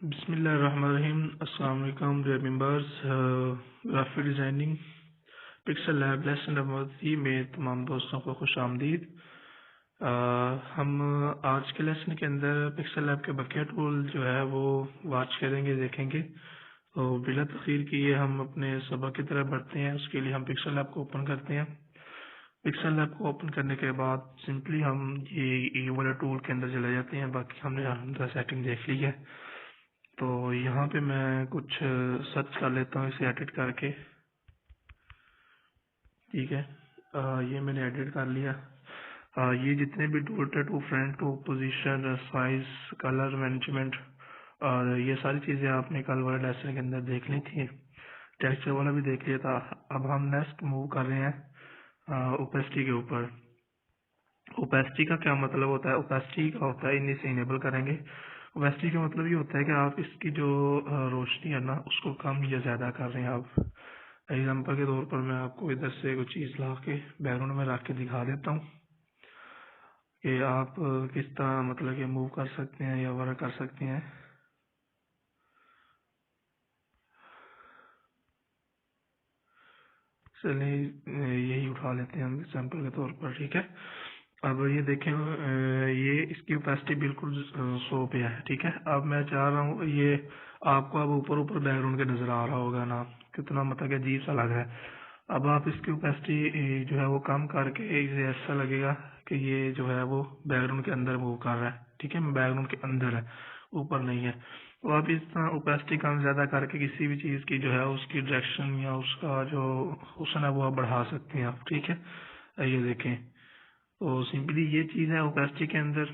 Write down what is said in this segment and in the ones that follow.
बिस्मिल्लाहिर्रहमानिर्रहीम। अस्सलाम वालेकुम dear members. Graphic designing pixel lab lesson number 3 में तमाम दोस्तों को खुश आमदीद। हम आज के लेसन के अंदर पिक्सल लैब के बकिया टूल जो है वो वॉच करेंगे, देखेंगे। तो बिला तखीर किए हम अपने सबक की तरफ बढ़ते हैं। उसके लिए हम पिक्सल लैब को ओपन करते हैं। पिक्सल लैब को ओपन करने के बाद सिंपली हम ये वाला टूल के अंदर चले जाते हैं। बाकी हमने अलहमदुलिल्लाह सेटिंग देख ली है। तो यहाँ पे मैं कुछ सर्च कर लेता हूँ इसे एडिट करके। ठीक है, ये मैंने एडिट कर लिया। ये जितने भी to to front to position size colour management और ये सारी चीज़ें आपने कल वाले लेसन के अंदर देख ली थी। टेक्सचर वाला भी देख लिया था। अब हम नेक्स्ट मूव कर रहे हैं ओपेसिटी के ऊपर। ओपेसिटी का क्या मतलब होता है? ओपेसिटी का होता है, इन्हीं से इनेबल करेंगे। ओपेसिटी का मतलब ये होता है कि आप इसकी जो रोशनी है ना उसको कम या ज्यादा कर रहे हैं आप। एग्जाम्पल के तौर पर मैं आपको इधर से कुछ चीज ला के बैकग्राउंड में रख के दिखा देता हूँ कि आप किस तरह मतलब कि मूव कर सकते हैं या वर्क कर सकते हैं। चलिए यही उठा लेते हैं हम एग्जाम्पल के तौर पर। ठीक है, अब ये देखें, ये इसकी ओपेसिटी बिल्कुल 100 पे है। ठीक है, अब मैं चाह रहा हूँ ये आपको अब ऊपर ऊपर बैकग्राउंड के नजर आ रहा होगा ना, कितना मतलब कि अजीब सा लग रहा है। अब आप इसकी ओपेसिटी जो है वो कम करके इसे ऐसा लगेगा कि ये जो है वो बैकग्राउंड के अंदर मूव कर रहा है। ठीक है, बैकग्राउंड के अंदर है, ऊपर नहीं है। तो आप इस तरह ओपेसिटी कम ज्यादा करके किसी भी चीज की जो है उसकी डायरेक्शन या उसका जो हुस्न है वो आप बढ़ा सकते हैं आप। ठीक है, ये देखें। तो सिंपली ये चीज है ओपेसिटी के अंदर।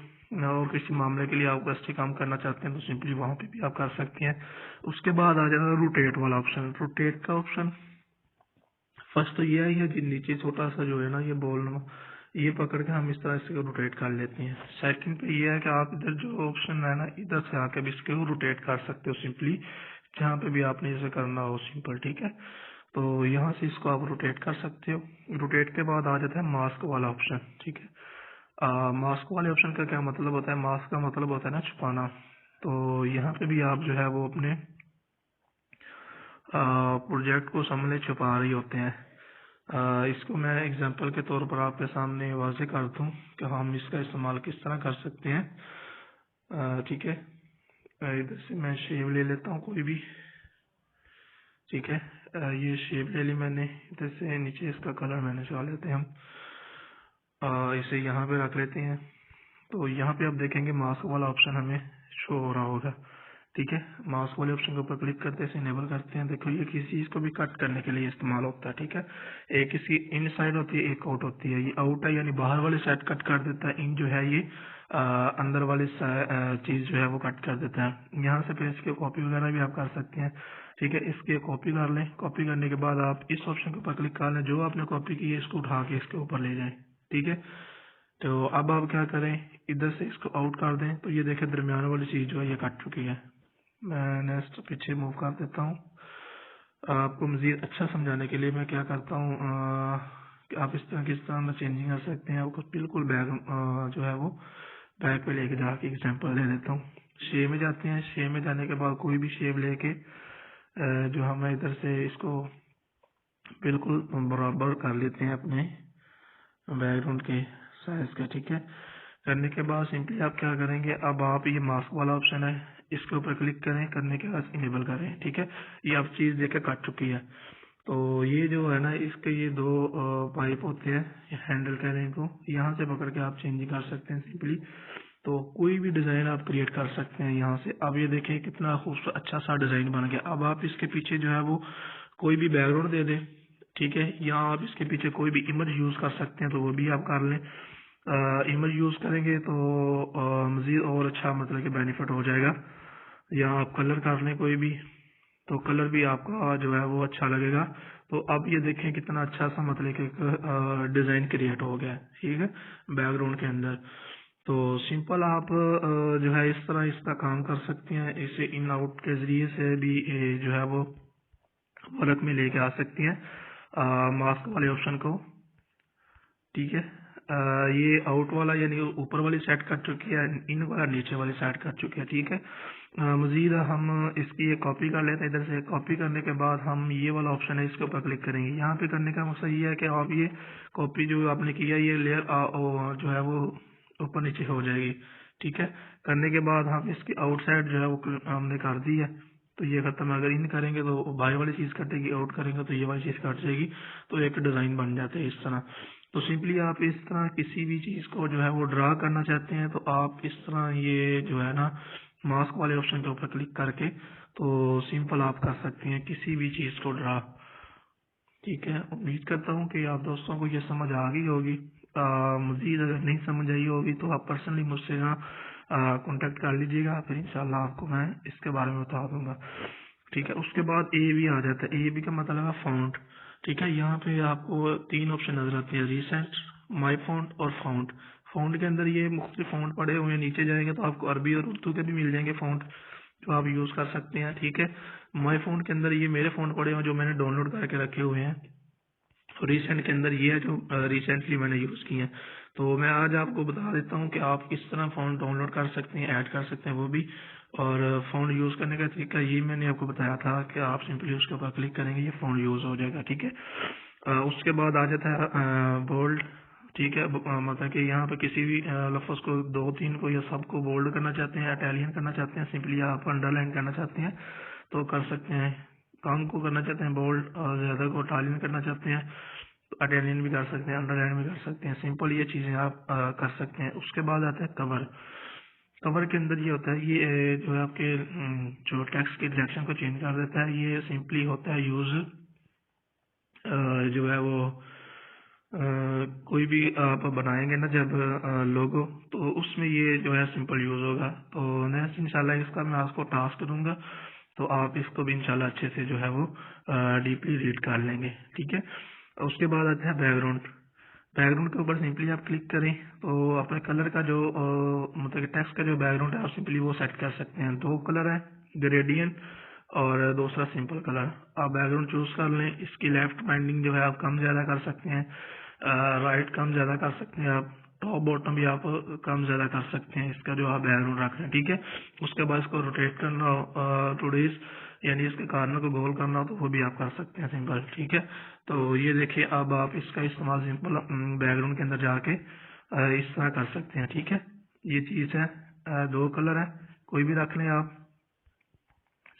और किसी मामले के लिए आप ओपेसिटी कम करना चाहते हैं तो सिंपली वहां पे भी आप कर सकते हैं। उसके बाद आ जाता है रोटेट वाला ऑप्शन। रोटेट का ऑप्शन फर्स्ट तो ये है कि नीचे छोटा सा जो है ना ये बॉल ये पकड़ के हम इस तरह से रोटेट कर लेते हैं। सेकंड पे ये है कि आप इधर जो ऑप्शन है ना इधर से आके भी इसको रोटेट कर सकते हो सिंपली, जहाँ पे भी आपने इसे करना हो सिंपल। ठीक है, तो यहाँ से इसको आप रोटेट कर सकते हो। रोटेट के बाद आ जाता है मास्क वाला ऑप्शन। ठीक है, मास्क वाले ऑप्शन का क्या मतलब होता है? मास्क का मतलब होता है ना छुपाना। तो यहाँ पे भी आप जो है वो अपने प्रोजेक्ट को सामने छुपा रही होते हैं। इसको मैं एग्जांपल के तौर पर आपके सामने वाज़े कर दूं कि हम इसका इस्तेमाल किस तरह कर सकते हैं। ठीक है, इधर से मैं शेप ले लेता हूँ कोई भी। ठीक है, ये शेप ले ली मैंने। इधर से नीचे इसका कलर मैंने चला लेते हैं हम। इसे यहाँ पे रख लेते हैं। तो यहाँ पे आप देखेंगे मास्क वाला ऑप्शन हमें शो हो रहा होगा। ठीक है, मास्क वाले ऑप्शन के ऊपर क्लिक करते हैं, इसे इनेबल करते हैं। देखो ये किसी चीज को भी कट करने के लिए इस्तेमाल होता है। ठीक है, एक इसकी इन साइड होती है, एक आउट होती है। ये आउट है यानी बाहर वाली साइड कट कर देता है। इन जो है ये अंदर वाली चीज जो है वो कट कर देता है। यहाँ से फिर इसकी कॉपी वगैरह भी आप कर सकते हैं। ठीक है, इसकी कॉपी कर लें। कॉपी करने के बाद आप इस ऑप्शन के ऊपर क्लिक कर लें, जो आपने कॉपी की है इसको उठा के इसके ऊपर ले जाएं। ठीक है, तो अब आप क्या करें, इधर से इसको आउट कर दें। तो ये देखें दरमियान वाली चीज जो है ये कट चुकी है। मैं नेक्स्ट पीछे मूव कर देता हूँ। आपको मजीद अच्छा समझाने के लिए मैं क्या करता हूँ कि आप इस तरह किस तरह चेंजिंग कर सकते हैं। आपको बिल्कुल बैक जो है वो बैक पे लेके जाके एग्जांपल दे देता हूँ। शेप में जाते हैं। शेप में जाने के बाद कोई भी शेप लेके जो हम इधर से इसको बिल्कुल बराबर कर लेते हैं अपने बैकग्राउंड के साइज का। ठीक है, करने के बाद सिंपली आप क्या करेंगे, अब आप ये मास्क वाला ऑप्शन है इसके ऊपर क्लिक करें। करने के बाद इनेबल करें। ठीक है, ये अब चीज देकर कट चुकी है। तो ये जो है ना इसके ये दो पाइप होते हैं, हैंडल कह रहे हैं इनको, यहाँ से पकड़ के आप चेंजिंग कर सकते हैं सिंपली। तो कोई भी डिजाइन आप क्रिएट कर सकते हैं यहाँ से। अब ये देखें कितना खूबसूरत अच्छा सा डिजाइन बन गया। अब आप इसके पीछे जो है वो कोई भी बैकग्राउंड दे दें। ठीक है, या आप इसके पीछे कोई भी इमेज यूज कर सकते हैं तो वो भी आप कर लें। इमेज यूज करेंगे तो मजीद और अच्छा मतलब कि बेनिफिट हो जाएगा। या आप कलर कर लें कोई भी, तो कलर भी आपका जो है वो अच्छा लगेगा। तो अब ये देखें कितना अच्छा सा मतलब कि डिजाइन क्रिएट हो गया है। ठीक है, बैकग्राउंड के अंदर। तो सिंपल आप जो है इस तरह इसका काम कर सकते हैं। इसे इन आउट के जरिए से भी जो है वो वर्क में लेके आ सकती हैं मास्क वाले ऑप्शन को। ठीक है, ये आउट वाला यानी ऊपर वाली साइड कट चुकी है, इन वाला नीचे वाली साइड कट चुकी है। ठीक है, मज़ीद हम इसकी एक कॉपी कर लेते हैं। इधर से कॉपी करने के बाद हम ये वाला ऑप्शन है इसके ऊपर क्लिक करेंगे। यहाँ पे करने का मकसद ये है कि आप ये कॉपी जो आपने किया ये लेयर जो है वो ऊपर नीचे हो जाएगी। ठीक है, करने के बाद हम इसकी आउटसाइड जो है वो हमने कर दी है, तो ये खत्म। अगर इन करेंगे तो बाई वाली चीज़ कटेगी, आउट करेंगे तो ये वाली चीज़ कट जाएगी, तो एक डिज़ाइन बन जाते हैं इस तरह। तो सिंपली आप इस तरह किसी भी चीज़ को जो है वो ड्रा करना चाहते हैं तो आप इस तरह ये जो है ना मास्क वाले ऑप्शन के ऊपर क्लिक करके तो सिंपल आप कर सकते हैं किसी भी चीज़ को ड्रा। ठीक है, उम्मीद करता हूँ कि आप दोस्तों को ये समझ आ गई होगी। मज़ीद अगर नहीं समझ आई होगी तो आप पर्सनली मुझसे ना कांटेक्ट कर लीजिएगा, फिर इंशाल्लाह आपको मैं इसके बारे में बता दूंगा। ठीक है, उसके बाद ए बी आ जाता है। ए बी का मतलब है फ़ॉन्ट। ठीक है, यहाँ पे आपको 3 ऑप्शन नजर आते हैं, रिसेंट, माई फ़ॉन्ट और फ़ॉन्ट। फ़ॉन्ट के अंदर ये मुख्तलिफ फ़ॉन्ट पड़े हुए हैं, नीचे जाएंगे तो आपको अरबी और उर्दू के भी मिल जाएंगे फ़ॉन्ट जो आप यूज़ कर सकते हैं। ठीक है, माई फ़ॉन्ट के अंदर ये मेरे फ़ॉन्ट पड़े हुए हैं जो मैंने डाउनलोड करके रखे हुए हैं। तो रिसेंट के अंदर ये है जो रिसेंटली मैंने यूज़ की है। तो मैं आज आपको बता देता हूँ कि आप किस तरह फ़ॉन्ट डाउनलोड कर सकते हैं, ऐड कर सकते हैं वो भी। और फ़ॉन्ट यूज़ करने का तरीका ये मैंने आपको बताया था कि आप सिंपली उसके ऊपर क्लिक करेंगे, ये फ़ॉन्ट यूज़ हो जाएगा। ठीक है, उसके बाद आ जाता है बोल्ड। ठीक है, मतलब कि यहाँ पे किसी भी लफ्ज़ को 2-3 को या सबको बोल्ड करना चाहते हैं, इटालियन करना चाहते हैं, सिंपली आप अंडरलाइन करना चाहते हैं तो कर सकते हैं। कम को करना चाहते हैं बोल्ड और ज़्यादा को इटालियन करना चाहते हैं तो इटालियन भी कर सकते हैं, अंडरलाइन भी कर सकते हैं। सिंपल ये चीज़ें आप कर सकते हैं। उसके बाद आता है कवर। कवर के अंदर ये होता है, ये जो है आपके जो टेक्स्ट की डायरेक्शन को चेंज कर देता है। ये सिंपली होता है यूज़ जो है वो कोई भी आप बनाएंगे ना जब लोगो, तो उसमें ये जो है सिंपल यूज होगा। तो नेक्स्ट इंशाल्लाह इसका मैं आपको टास्क दूंगा तो आप इसको भी इंशाल्लाह अच्छे से जो है वो डीपली रीड कर लेंगे। ठीक है, उसके बाद आता है बैकग्राउंड। बैकग्राउंड के ऊपर सिंपली आप क्लिक करें तो अपने कलर का जो मतलब टेक्स्ट का जो बैकग्राउंड है आप सिंपली वो सेट कर सकते हैं। 2 कलर है, ग्रेडियंट और दूसरा सिंपल कलर। आप बैकग्राउंड चूज कर लें। इसकी लेफ्ट बाइंडिंग जो है आप कम ज्यादा कर सकते हैं, राइट कम ज्यादा कर सकते हैं, आप टॉप बॉटम भी आप कम ज्यादा कर सकते हैं इसका जो आप बैकग्राउंड रख रहे हैं। ठीक है, उसके बाद इसको रोटेट करना हो टूडेज यानी इसके कार्नर को गोल करना हो तो वो भी आप कर सकते हैं सिंपल। ठीक है, तो ये देखिए अब आप इसका इस्तेमाल सिंपल बैकग्राउंड के अंदर जाके इस तरह कर सकते हैं। ठीक है, ये चीज है। 2 कलर है, कोई भी रख लें आप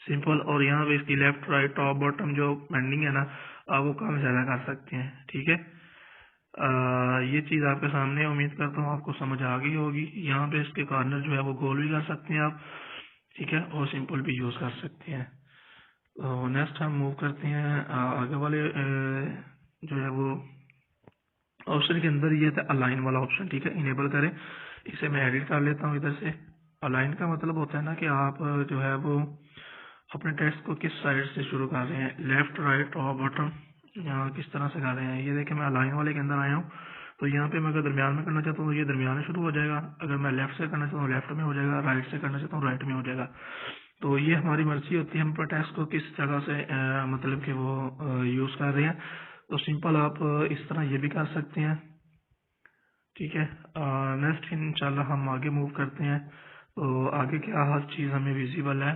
सिंपल। और यहाँ पे इसकी लेफ्ट राइट टॉप बॉटम जो पेंडिंग है ना आप वो कम ज्यादा कर सकते हैं। ठीक है, ये चीज आपके सामने, उम्मीद करता हूँ आपको समझ आ गई होगी। यहाँ पे इसके कॉर्नर जो है वो गोल भी कर सकते हैं आप। ठीक है, और सिंपल भी यूज कर सकते हैं। तो नेक्स्ट हम मूव करते हैं आगे वाले जो है वो ऑप्शन के अंदर ये था अलाइन वाला ऑप्शन। ठीक है, इनेबल करें, इसे मैं एडिट कर लेता हूँ इधर से। अलाइन का मतलब होता है ना कि आप जो है वो अपने टेक्स्ट को किस साइड से शुरू कर रहे हैं, लेफ्ट राइट और बॉटम, यहाँ किस तरह से कर रहे हैं। ये देखिए मैं अलाइन वाले के अंदर आया हूँ, तो यहाँ पे मैं अगर दरमियान में करना चाहता हूँ तो ये दरमियान में शुरू हो जाएगा, अगर मैं लेफ्ट से करना चाहता हूँ लेफ्ट में हो जाएगा, राइट से करना चाहता हूँ राइट में हो जाएगा। तो ये हमारी मर्जी होती है हम अपने टेक्स्ट को किस जगह से मतलब कि वो यूज कर रहे हैं। तो सिंपल आप इस तरह ये भी कर सकते हैं। ठीक है, नेक्स्ट इंशाल्लाह हम आगे मूव करते हैं। तो आगे क्या हर चीज़ हमें विजिबल है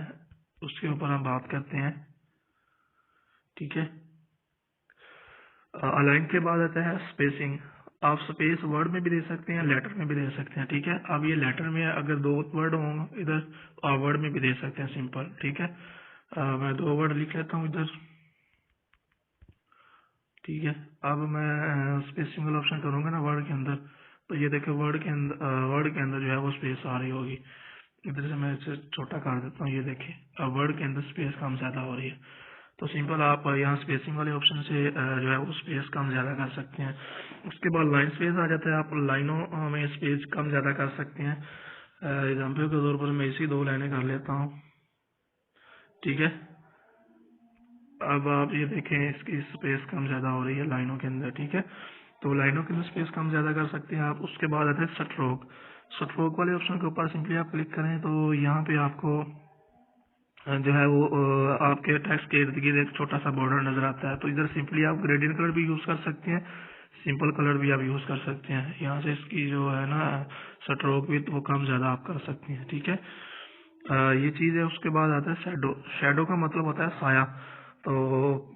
उसके ऊपर हम बात करते हैं। ठीक है, अलाइन के बाद आता है स्पेसिंग। आप स्पेस वर्ड में भी दे सकते हैं, लेटर में भी दे सकते हैं। ठीक है, अब ये लेटर में अगर 2 वर्ड हों इधर तो आप वर्ड में भी दे सकते हैं सिंपल। ठीक है, मैं 2 वर्ड लिख लेता हूँ इधर। ठीक है, अब मैं स्पेसिंग वाला ऑप्शन करूंगा ना वर्ड के अंदर, तो ये देखिए वर्ड के अंदर जो है वो स्पेस आ रही होगी। इधर से मैं इसे छोटा कर देता हूँ, ये देखिए अब वर्ड के अंदर स्पेस कम ज्यादा हो रही है। तो सिंपल आप यहाँ स्पेसिंग वाले ऑप्शन से जो है वो स्पेस कम ज्यादा कर सकते हैं। उसके बाद लाइन स्पेस आ जाता है, आप लाइनों में स्पेस कम ज्यादा कर सकते हैं। एग्जाम्पल के तौर पर मैं इसी 2 लाइनें कर लेता हूँ। ठीक है, अब आप ये देखें इसकी स्पेस कम ज्यादा हो रही है लाइनों के अंदर। ठीक है, तो लाइनों के अंदर स्पेस कम ज्यादा कर सकते हैं आप। उसके बाद आता है स्ट्रोक। स्ट्रोक वाले ऑप्शन के ऊपर सिंपली आप क्लिक करें तो यहाँ पे आपको जो है वो आपके टेक्स्ट के इर्द गिर्द एक छोटा सा बॉर्डर नजर आता है। तो इधर सिंपली आप ग्रेडियंट कलर भी यूज कर सकते हैं, सिंपल कलर भी आप यूज कर सकते हैं। यहाँ से इसकी जो है ना स्ट्रोक भी वो कम ज्यादा आप कर सकते हैं। ठीक है, ये चीज़ है। उसके बाद आता है शेडो। शेडो का मतलब होता है साया। तो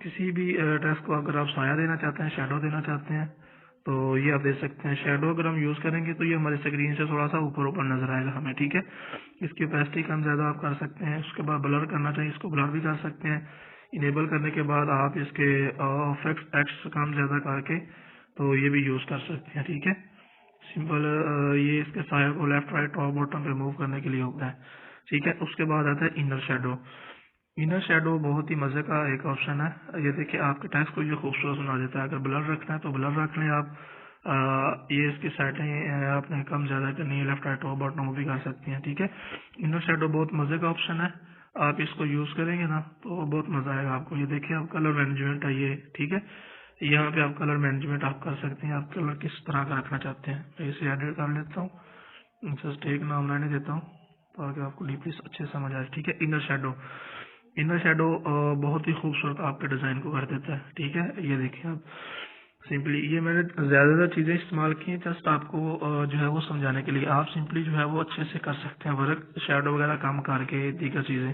किसी भी टेक्स्ट को अगर आप साया देना चाहते हैं, शेडो देना चाहते हैं, तो ये आप दे सकते हैं। शेडो अगर हम यूज़ करेंगे तो ये हमारे स्क्रीन से थोड़ा सा ऊपर ऊपर नजर आएगा हमें, ठीक है। इसकी ओपेसिटी कम ज़्यादा आप कर सकते हैं। उसके बाद ब्लर करना चाहिए, इसको ब्लर भी कर सकते हैं। इनेबल करने के बाद आप इसके एक्स कम ज़्यादा करके तो ये भी यूज़ कर सकते हैं, ठीक है। सिंपल ये इसके साया को लेफ्ट राइट टॉप बॉटम पे मूव करने के लिए होता है, ठीक है। उसके बाद आता है इनर शेडो। इनर शेडो बहुत ही मजे का एक ऑप्शन है। ये देखिए आपके टेक्स्ट को ये खूबसूरत बना देता है। अगर ब्लर रखना है तो ब्लर रख लें आप। ये इसकी सेटिंग आपने कम ज्यादा करनी है, लेफ्ट राइट टॉप बॉटम वो भी कर सकती हैं, ठीक है। इनर शेडो बहुत मजे का ऑप्शन है। आप इसको यूज करेंगे ना तो बहुत मजा आएगा आपको। ये देखिए आप कलर मैनेजमेंट है ये, ठीक है। यहाँ पे आप कलर मैनेजमेंट आप कर सकते हैं, आप कलर किस तरह का रखना चाहते हैं। मैं इसे एडिट कर लेता हूँ, जस्ट एक नाम रहने देता हूँ ताकि आपको डीपली अच्छे से समझ आए, ठीक है। Inner shadow. इनर शेडो बहुत ही खूबसूरत आपके डिजाइन को कर देता है, ठीक है। ये देखिए आप सिंपली, ये मैंने ज्यादातर चीजें इस्तेमाल की हैं जस्ट आपको जो है वो समझाने के लिए। आप सिंपली जो है वो अच्छे से कर सकते हैं वर्क, शेडो वगैरह कम करके दीगर चीजें।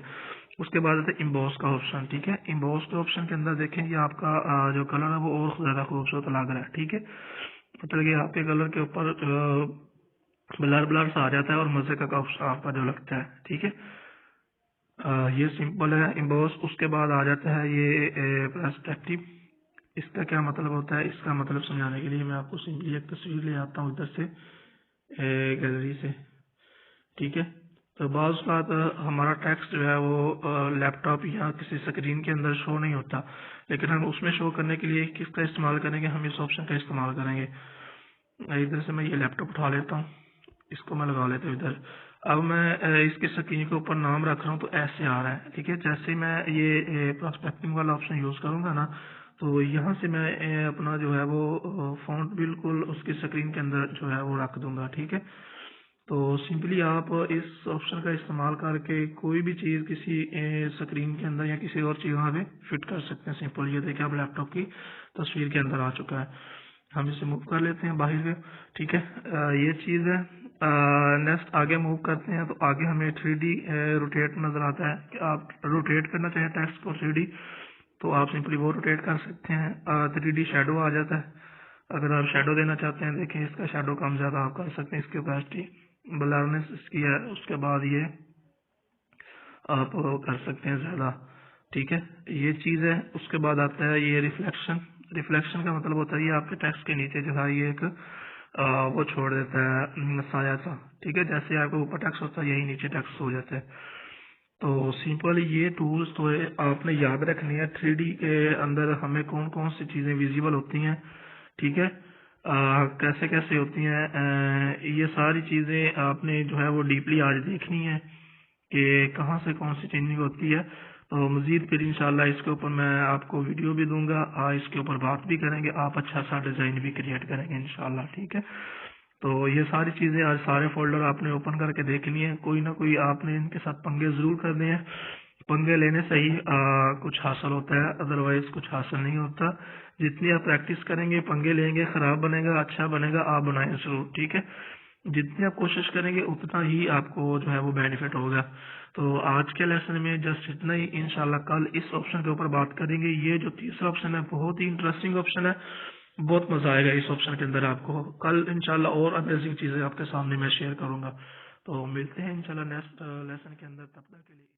उसके बाद आता है इम्बॉस का ऑप्शन, ठीक है। इम्बॉस के ऑप्शन के अंदर देखें ये आपका जो कलर है वो और ज्यादा खूबसूरत लग रहा है, ठीक है। मतलब कि आपके कलर के ऊपर ब्लर ब्लर सा आ जाता है और मजे का आपका जो लगता है, ठीक है। ये सिंपल है इम्बॉस। उसके बाद आ जाता है ये पर्सपेक्टिव। इसका क्या मतलब होता है, इसका मतलब समझाने के लिए मैं आपको सिंपली एक तस्वीर ले आता हूँ इधर से गैलरी से, ठीक है। तो बाज़ बात हमारा टेक्स्ट जो है वो लैपटॉप या किसी स्क्रीन के अंदर शो नहीं होता, लेकिन हम उसमें शो करने के लिए किसका इस्तेमाल करेंगे, हम इस ऑप्शन का इस्तेमाल करेंगे। इधर से मैं ये लैपटॉप उठा लेता हूँ, इसको मैं लगा लेता हूँ इधर। अब मैं इसके स्क्रीन के ऊपर नाम रख रहा हूँ तो ऐसे आ रहा है, ठीक है। जैसे ही मैं ये प्रोस्पेक्टिंग वाला ऑप्शन यूज करूंगा ना तो यहाँ से मैं अपना जो है वो फॉन्ट बिल्कुल उसकी स्क्रीन के अंदर जो है वो रख दूंगा, ठीक है। तो सिंपली आप इस ऑप्शन का इस्तेमाल करके कोई भी चीज किसी स्क्रीन के अंदर या किसी और चीज पे फिट कर सकते हैं। सिंपल ये देखिए अब लैपटॉप की तस्वीर के अंदर आ चुका है। हम इसे मूव कर लेते हैं बाहर में, ठीक है। ये चीज है। नेक्स्ट आगे मूव करते हैं तो आगे हमें 3D रोटेट नजर आता है कि आप रोटेट करना चाहें टेक्स्ट को 3D तो आप सिंपली वो रोटेट कर सकते हैं। 3D शेडो आ जाता है। अगर आप शेडो देना चाहते हैं, देखें इसका शेडो कम ज्यादा आप कर सकते हैं, इसकी ओपेसिटी ब्लरनेस इसकी है। उसके बाद ये आप कर सकते हैं ज्यादा, ठीक है। ये चीज है। उसके बाद आता है ये रिफ्लेक्शन। रिफ्लेक्शन का मतलब होता है ये आपके टेक्स्ट के नीचे जो है ये एक वो छोड़ देता है साया सा, ठीक है। जैसे आपके ऊपर टेक्स्ट होता है यही नीचे टेक्स्ट हो जाता है। तो सिंपल ये टूल्स तो आपने याद रखनी है। 3D के अंदर हमें कौन कौन सी चीजें विजिबल होती हैं, ठीक है। कैसे कैसे होती हैं, ये सारी चीजें आपने जो है वो डीपली आज देखनी है कि कहाँ से कौन सी चेंजिंग होती है। तो मजीद फिर इंशाल्लाह इसके ऊपर मैं आपको वीडियो भी दूंगा, इसके ऊपर बात भी करेंगे, आप अच्छा सा डिजाइन भी क्रिएट करेंगे इंशाल्लाह, ठीक है। तो ये सारी चीजें आज सारे फोल्डर आपने ओपन करके देख लिए हैं। कोई ना कोई आपने इनके साथ पंगे जरूर करने हैं। पंगे लेने से ही कुछ हासिल होता है, अदरवाइज कुछ हासिल नहीं होता। जितनी आप प्रैक्टिस करेंगे, पंगे लेंगे, खराब बनेगा अच्छा बनेगा, आप बनाएं जरूर, ठीक है। जितनी आप कोशिश करेंगे उतना ही आपको जो है वो बेनिफिट होगा। तो आज के लेसन में जस्ट इतना ही। इंशाल्लाह कल इस ऑप्शन के ऊपर बात करेंगे। ये जो तीसरा ऑप्शन है बहुत ही इंटरेस्टिंग ऑप्शन है, बहुत मजा आएगा इस ऑप्शन के अंदर आपको। कल इंशाल्लाह और अमेजिंग चीजें आपके सामने मैं शेयर करूंगा। तो मिलते हैं इंशाल्लाह नेक्स्ट लेसन के अंदर, तब तक के लिए।